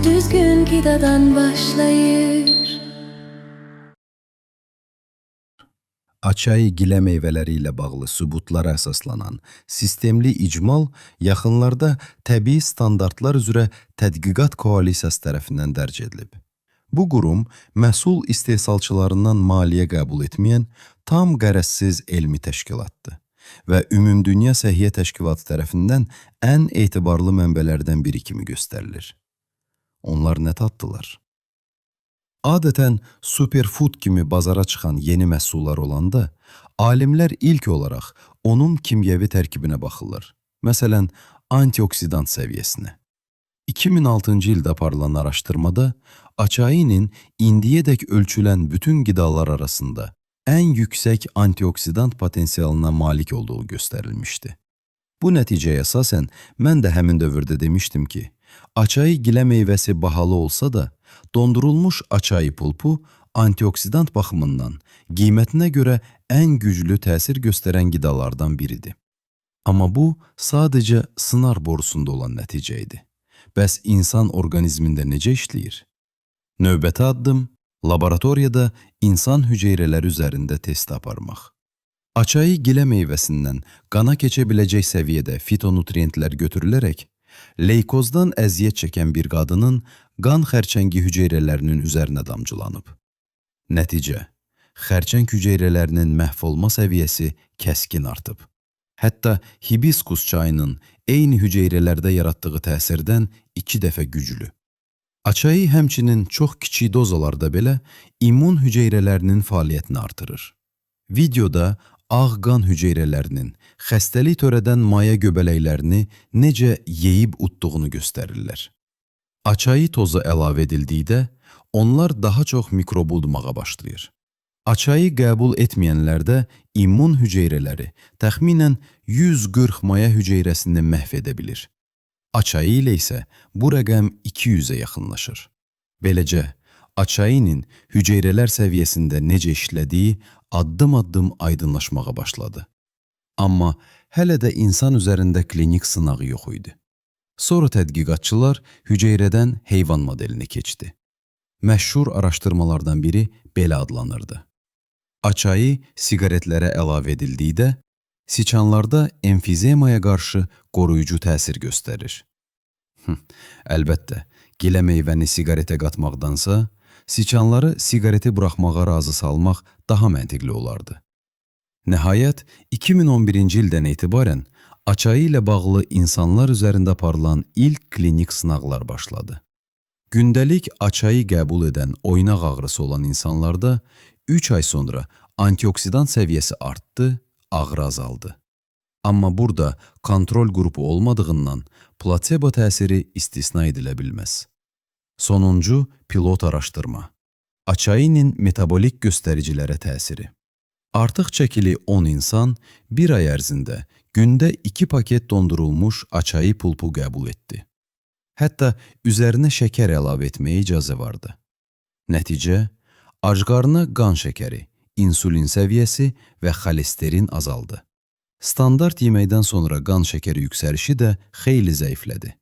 düzgün qidadan başlayır. Açay gilə meyvələri ilə bağlı sübutlara əsaslanan sistemli icmal yaxınlarda təbii standartlar üzrə tədqiqat koalisiyası tərəfindən dərc edilib. Bu qurum məhsul istehsalçılarından maliyyə qəbul etməyən tam qərəzsiz elmi təşkilatdır və Ümumdünya Səhiyyə Təşkilatı tərəfindən ən etibarlı mənbələrdən biri kimi göstərilir. Onlar nə tatdılar? Adətən superfood kimi bazara çıxan yeni məhsullar olanda, alimlər ilk olaraq onun kimyəvi tərkibinə baxırlar. Məsələn, antioksidant səviyyəsinə. 2006-cı ildə aparılan araşdırmada açayinin indiyədək ölçülən bütün qidalar arasında ən yüksək antioksidant potensialına malik olduğu göstərilmişdi. Bu nəticəyə əsasən mən də həmin dövrdə demişdim ki, açay gilə meyvəsi bahalı olsa da, dondurulmuş açay pulpu antioksidant baxımından qiymətinə görə ən güclü təsir göstərən qidalardan biridir. Amma bu sadəcə sınar borusunda olan nəticə idi. Bəs insan orqanizmində necə işləyir? Növbəti addım, laboratoriyada insan hüceyrələri üzərində test aparmaq. Açayı gilə meyvəsindən qana keçə biləcək səviyyədə fitonutriyentlər götürülərək, leykozdan əziyyət çəkən bir qadının qan xərçəngi hüceyrələrinin üzərinə damcılanıb. Nəticə, xərçəng hüceyrələrinin məhv olma səviyyəsi kəskin artıb. Hətta hibiskus çayının eyni hüceyrələrdə yaratdığı təsirdən 2 dəfə güclü. Açayı həmçinin çox kiçik dozalarda belə immun hüceyrələrinin fəaliyyətini artırır. Videoda ağ qan hüceyrələrinin xəstəlik törədən maya göbələklərini necə yeyib utduğunu göstərirlər. Açayı tozu əlavə edildikdə, onlar daha çox mikrob udmağa başlayır. Açayı qəbul etməyənlərdə immun hüceyrələri təxminən 140 maya hüceyrəsini məhv edə bilir. Açayı ilə isə bu rəqəm 200-ə yaxınlaşır. Beləcə, açayının hüceyrələr səviyyəsində necə işlədiyi addım-addım aydınlaşmağa başladı. Amma hələ də insan üzərində klinik sınağı yox idi. Sonra tədqiqatçılar hüceyrədən heyvan modelinə keçdi. Məşhur araşdırmalardan biri belə adlanırdı. Açayı siqaretlərə əlavə edildikdə, siçanlarda emfizemaya qarşı qoruyucu təsir göstərir. Əlbəttə, gilə meyvəni siqaretə qatmaqdansa, siçanları siqareti buraxmağa razı salmaq daha məntiqli olardı. Nəhayət, 2011-ci ildən etibarən açayı ilə bağlı insanlar üzərində aparılan ilk klinik sınaqlar başladı. Gündəlik açayı qəbul edən oynaq ağrısı olan insanlarda 3 ay sonra antioksidant səviyyəsi artdı, ağrı azaldı. Amma burada kontrol qrupu olmadığından plasebo təsiri istisna edilə bilməz. Sonuncu pilot araşdırma. Açayının metabolik göstəricilərə təsiri. Artıq çəkili 10 insan bir ay ərzində gündə 2 paket dondurulmuş açayı pulpu qəbul etdi. Hətta üzərinə şəkər əlavə etməyə icazə vardı. Nəticə, acqarnı qan şəkəri, insulin səviyyəsi və xolesterin azaldı. Standart yeməkdən sonra qan şəkəri yüksəlişi də xeyli zəiflədi.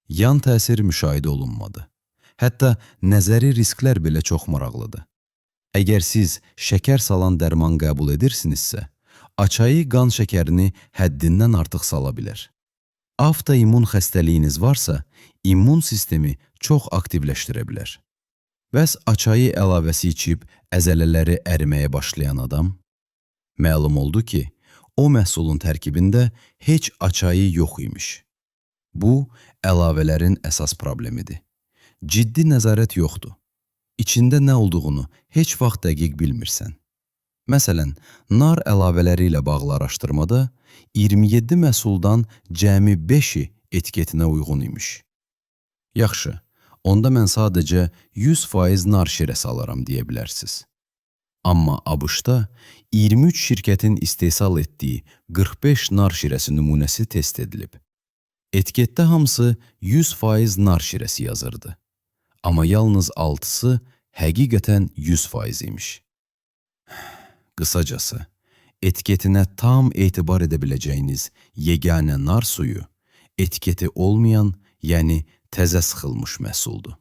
Yan təsir müşahidə olunmadı. Hətta nəzəri risklər belə çox maraqlıdır. Əgər siz şəkər salan dərman qəbul edirsinizsə, açayı qan şəkərini həddindən artıq sala bilər. Avtoimmun xəstəliyiniz varsa, immun sistemi çox aktivləşdirə bilər. Bəs açayı əlavəsi içib əzələləri əriməyə başlayan adam? Məlum oldu ki, o məhsulun tərkibində heç açayı yox imiş. Bu, əlavələrin əsas problemidir. Ciddi nəzarət yoxdur. İçində nə olduğunu heç vaxt dəqiq bilmirsən. Məsələn, nar əlavələri ilə bağlı araşdırmada 27 məhsuldan cəmi 5-i etiketinə uyğun imiş. Yaxşı, onda mən sadəcə 100% nar şirəsi alaram deyə bilərsiniz. Amma ABŞ-da 23 şirkətin istehsal etdiyi 45 nar şirəsi nümunəsi test edilib. Etiketdə hamısı 100% nar şirəsi yazırdı. Amma yalnız 6-sı həqiqətən 100% imiş. Qısacası, etiketinə tam etibar edə biləcəyiniz yeganə nar suyu, etiketi olmayan, yəni təzə sıxılmış məhsuldur.